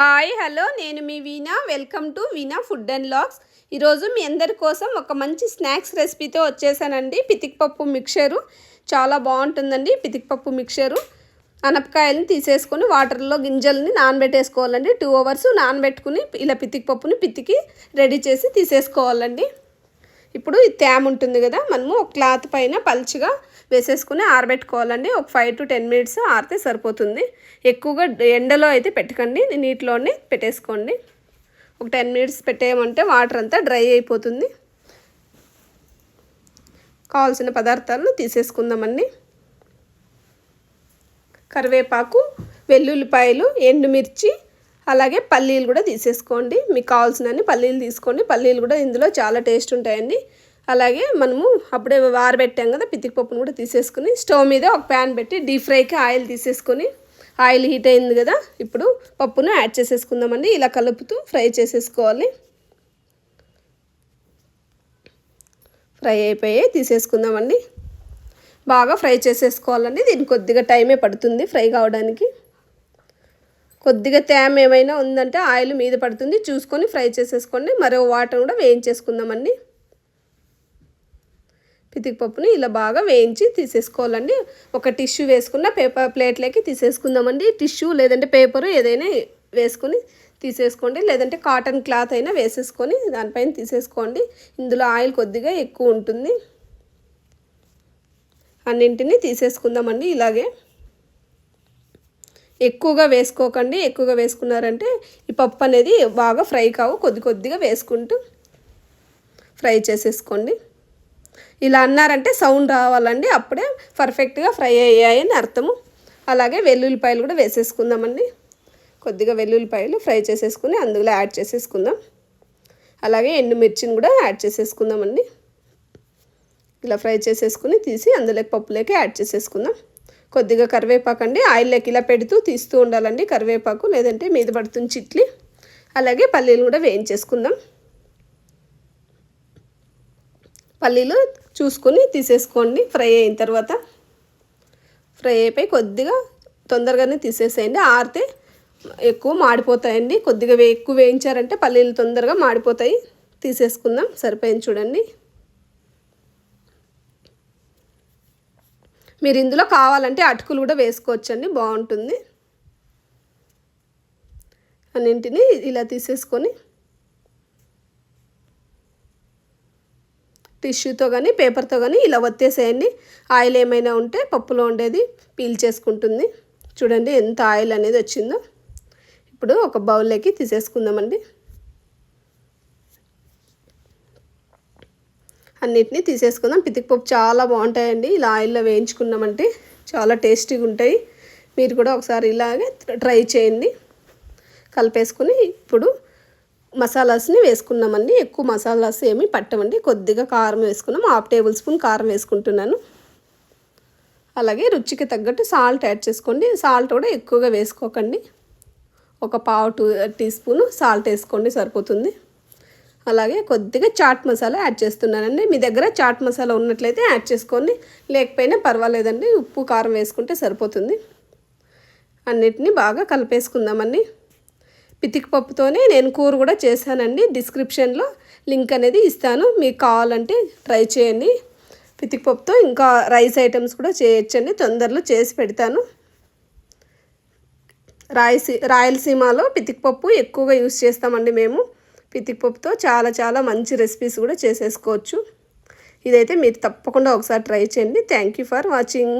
Hi hello నేను మీ Veena. Welcome to Veena food and logs. ఈరోజు మీ అందరి కోసం ఒక మంచి స్నాక్స్ రెసిపీతో వచ్చేసానండి. పితికిపప్పు మిక్చరు చాలా బాగుంటుందండి. పితికిపప్పు మిక్చరు అనపకాయలను తీసేసుకొని వాటర్లో గింజల్ని నానబెట్టేసుకోవాలండి. 2 hours నానబెట్టుకుని ఇలా పితికిపప్పుని పితికి రెడీ చేసి తీసేసుకోవాలండి. ఇప్పుడు ఈ తేమ ఉంటుంది కదా, మనము ఒక క్లాత్ పైన పల్చగా వేసేసుకుని ఆరబెట్టుకోవాలండి. ఒక 5 to 10 minutes ఆరితే సరిపోతుంది. ఎక్కువగా ఎండలో అయితే పెట్టకండి, నీటిలోనే పెట్టేసుకోండి. ఒక 10 minutes పెట్టేయమంటే వాటర్ అంతా డ్రై అయిపోతుంది. కావాల్సిన పదార్థాలను తీసేసుకుందామండి. కరివేపాకు, వెల్లుల్లిపాయలు, ఎండుమిర్చి, అలాగే పల్లీలు కూడా తీసేసుకోండి. మీకు కావాల్సినన్ని పల్లీలు తీసుకోండి. పల్లీలు కూడా ఇందులో చాలా టేస్ట్ ఉంటాయండి. అలాగే మనము అప్పుడే ఆరబెట్టాం కదా పితికిపప్పును కూడా తీసేసుకుని స్టవ్ మీద ఒక ప్యాన్ పెట్టి డీప్ ఫ్రైకి ఆయిల్ తీసేసుకొని, ఆయిల్ హీట్ అయింది కదా, ఇప్పుడు పప్పును యాడ్ చేసేసుకుందామండి. ఇలా కలుపుతూ ఫ్రై చేసేసుకోవాలి. ఫ్రై అయిపోయి తీసేసుకుందామండి. బాగా ఫ్రై చేసేసుకోవాలండి. దీనికి కొద్దిగా టైమే పడుతుంది ఫ్రై కావడానికి. కొద్దిగా తేమ ఏమైనా ఉందంటే ఆయిల్ మీద పడుతుంది, చూసుకొని ఫ్రై చేసేసుకోండి. మరో వాటర్ కూడా వేయించేసుకుందామండి. పితికిపప్పుని ఇలా బాగా వేయించి తీసేసుకోవాలండి. ఒక టిష్యూ వేసుకున్న పేపర్ ప్లేట్లోకి తీసేసుకుందామండి. టిష్యూ లేదంటే పేపరు ఏదైనా వేసుకొని తీసేసుకోండి, లేదంటే కాటన్ క్లాత్ అయినా వేసేసుకొని దానిపైన తీసేసుకోండి. ఇందులో ఆయిల్ కొద్దిగా ఎక్కువ ఉంటుంది. అన్నింటినీ తీసేసుకుందామండి. ఇలాగే ఎక్కువగా వేసుకోకండి. ఎక్కువగా వేసుకున్నారంటే ఈ పప్పు అనేది బాగా ఫ్రై కావు. కొద్దిగా వేసుకుంటూ ఫ్రై చేసేసుకోండి. ఇలా అన్నారంటే సౌండ్ రావాలండి, అప్పుడే పర్ఫెక్ట్గా ఫ్రై అయ్యాయని అర్థము. అలాగే వెల్లుల్లిపాయలు కూడా వేసేసుకుందామండి. కొద్దిగా వెల్లుల్లిపాయలు ఫ్రై చేసేసుకుని అందులో యాడ్ చేసేసుకుందాం. అలాగే ఎండుమిర్చిని కూడా యాడ్ చేసేసుకుందామండి. ఇలా ఫ్రై చేసేసుకుని తీసి అందులోకి పప్పులోకి యాడ్ చేసేసుకుందాం. కొద్దిగా కరివేపాకు అండి, ఆయిల్లోకి ఇలా పెడుతూ తీస్తూ ఉండాలండి కరివేపాకు, లేదంటే మీద పడుతుంది చిట్లి. అలాగే పల్లీలు కూడా వేయించేసుకుందాం. పల్లీలు చూసుకొని తీసేసుకోండి ఫ్రై అయిన తర్వాత. ఫ్రై అయిపోయి కొద్దిగా తొందరగానే తీసేసేయండి, ఆరితే ఎక్కువ మాడిపోతాయండి. కొద్దిగా ఎక్కువ వేయించారంటే పల్లీలు తొందరగా మాడిపోతాయి. తీసేసుకుందాం. సరిపోయింది చూడండి. మీరు ఇందులో కావాలంటే అటుకులు కూడా వేసుకోవచ్చండి, బాగుంటుంది. అన్నింటినీ ఇలా తీసేసుకొని టిష్యూతో కానీ పేపర్తో కానీ ఇలా వత్తేసేయండి. ఆయిల్ ఏమైనా ఉంటే పప్పులో ఉండేది పీల్ చేసుకుంటుంది. చూడండి ఎంత ఆయిల్ అనేది వచ్చిందో. ఇప్పుడు ఒక బౌల్లోకి తీసేసుకుందామండి. అన్నిటినీ తీసేసుకుందాం. పితికిపప్పు చాలా బాగుంటాయండి. ఇలా ఆయిల్లో వేయించుకున్నామంటే చాలా టేస్టీగా ఉంటాయి. మీరు కూడా ఒకసారి ఇలాగే ట్రై చేయండి. కలిపేసుకుని ఇప్పుడు మసాలాస్ని వేసుకున్నామండి. ఎక్కువ మసాలాస్ ఏమి పట్టమండి. కొద్దిగా కారం వేసుకున్నాం. 1/2 tablespoon కారం వేసుకుంటున్నాను. అలాగే రుచికి తగ్గట్టు సాల్ట్ యాడ్ చేసుకోండి. సాల్ట్ కూడా ఎక్కువగా వేసుకోకండి. ఒక 1/2 teaspoon సాల్ట్ వేసుకోండి, సరిపోతుంది. అలాగే కొద్దిగా చాట్ మసాలా యాడ్ చేస్తున్నానండి. మీ దగ్గర చాట్ మసాలా ఉన్నట్లయితే యాడ్ చేసుకోండి, లేకపోయినా పర్వాలేదండి. ఉప్పు కారం వేసుకుంటే సరిపోతుంది. అన్నిటినీ బాగా కలిపేసుకుందామండి. పితికిపప్పుతోనే నేను కూర కూడా చేశానండి. డిస్క్రిప్షన్లో లింక్ అనేది ఇస్తాను, మీకు కావాలంటే ట్రై చేయండి. పితికిపప్పుతో ఇంకా రైస్ ఐటమ్స్ కూడా చేయొచ్చండి. తొందరలో చేసి పెడతాను. రాయలసీమలో పితికిపప్పు ఎక్కువగా యూస్ చేస్తామండి మేము. పితికిపప్పుతో చాలా మంచి రెసిపీస్ కూడా చేసేసుకోవచ్చు. ఇదైతే మీరు తప్పకుండా ఒకసారి ట్రై చేయండి. Thank you for watching.